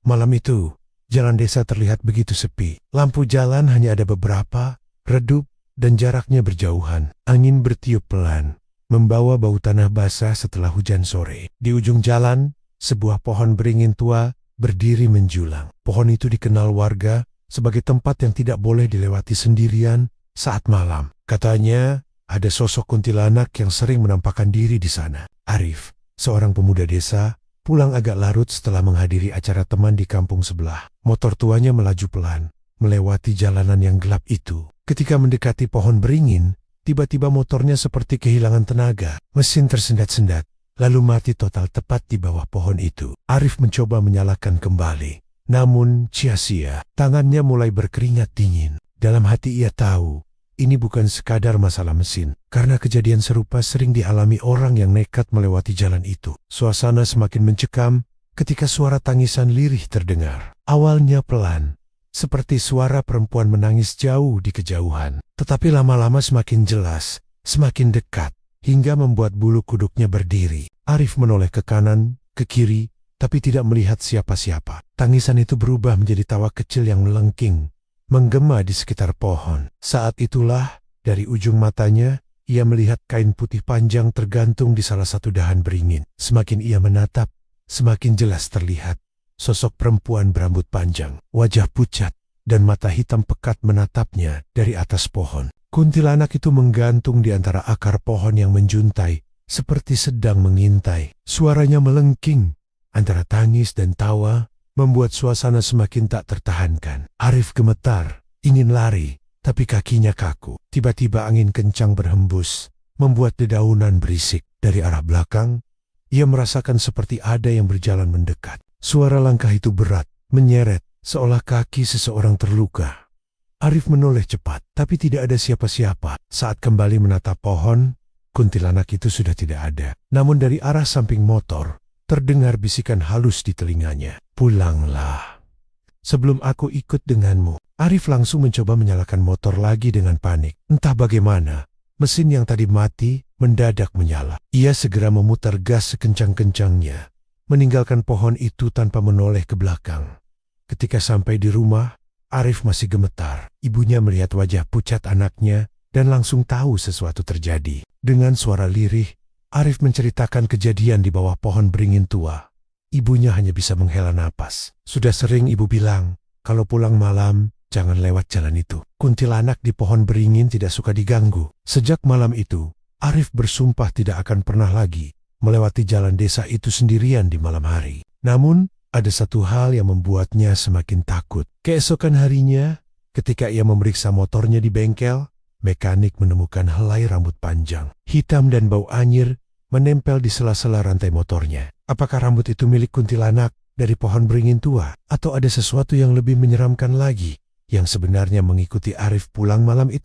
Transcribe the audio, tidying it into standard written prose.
Malam itu, jalan desa terlihat begitu sepi. Lampu jalan hanya ada beberapa, redup, dan jaraknya berjauhan. Angin bertiup pelan, membawa bau tanah basah setelah hujan sore. Di ujung jalan, sebuah pohon beringin tua berdiri menjulang. Pohon itu dikenal warga sebagai tempat yang tidak boleh dilewati sendirian saat malam. Katanya, ada sosok kuntilanak yang sering menampakkan diri di sana. Arif, seorang pemuda desa, pulang agak larut setelah menghadiri acara teman di kampung sebelah. Motor tuanya melaju pelan, melewati jalanan yang gelap itu. Ketika mendekati pohon beringin, tiba-tiba motornya seperti kehilangan tenaga. Mesin tersendat-sendat, lalu mati total tepat di bawah pohon itu. Arif mencoba menyalakan kembali, namun sia-sia. Tangannya mulai berkeringat dingin. Dalam hati ia tahu, ini bukan sekadar masalah mesin, karena kejadian serupa sering dialami orang yang nekat melewati jalan itu. Suasana semakin mencekam ketika suara tangisan lirih terdengar. Awalnya pelan, seperti suara perempuan menangis jauh di kejauhan. Tetapi lama-lama semakin jelas, semakin dekat, hingga membuat bulu kuduknya berdiri. Arif menoleh ke kanan, ke kiri, tapi tidak melihat siapa-siapa. Tangisan itu berubah menjadi tawa kecil yang melengking, menggema di sekitar pohon. Saat itulah, dari ujung matanya, ia melihat kain putih panjang tergantung di salah satu dahan beringin. Semakin ia menatap, semakin jelas terlihat sosok perempuan berambut panjang, wajah pucat, dan mata hitam pekat menatapnya dari atas pohon. Kuntilanak itu menggantung di antara akar pohon yang menjuntai, seperti sedang mengintai. Suaranya melengking, antara tangis dan tawa, membuat suasana semakin tak tertahankan. Arif gemetar, ingin lari, tapi kakinya kaku. Tiba-tiba angin kencang berhembus, membuat dedaunan berisik. Dari arah belakang, ia merasakan seperti ada yang berjalan mendekat. Suara langkah itu berat, menyeret, seolah kaki seseorang terluka. Arif menoleh cepat, tapi tidak ada siapa-siapa. Saat kembali menatap pohon, kuntilanak itu sudah tidak ada. Namun dari arah samping motor, terdengar bisikan halus di telinganya. Pulanglah, sebelum aku ikut denganmu. Arif langsung mencoba menyalakan motor lagi dengan panik. Entah bagaimana, mesin yang tadi mati mendadak menyala. Ia segera memutar gas sekencang-kencangnya, meninggalkan pohon itu tanpa menoleh ke belakang. Ketika sampai di rumah, Arif masih gemetar. Ibunya melihat wajah pucat anaknya dan langsung tahu sesuatu terjadi. Dengan suara lirih, Arif menceritakan kejadian di bawah pohon beringin tua. Ibunya hanya bisa menghela napas. Sudah sering ibu bilang, kalau pulang malam, jangan lewat jalan itu. Kuntilanak di pohon beringin tidak suka diganggu. Sejak malam itu, Arif bersumpah tidak akan pernah lagi melewati jalan desa itu sendirian di malam hari. Namun, ada satu hal yang membuatnya semakin takut. Keesokan harinya, ketika ia memeriksa motornya di bengkel, mekanik menemukan helai rambut panjang, hitam dan bau anyir menempel di sela-sela rantai motornya. Apakah rambut itu milik kuntilanak dari pohon beringin tua? Atau ada sesuatu yang lebih menyeramkan lagi yang sebenarnya mengikuti Arif pulang malam itu?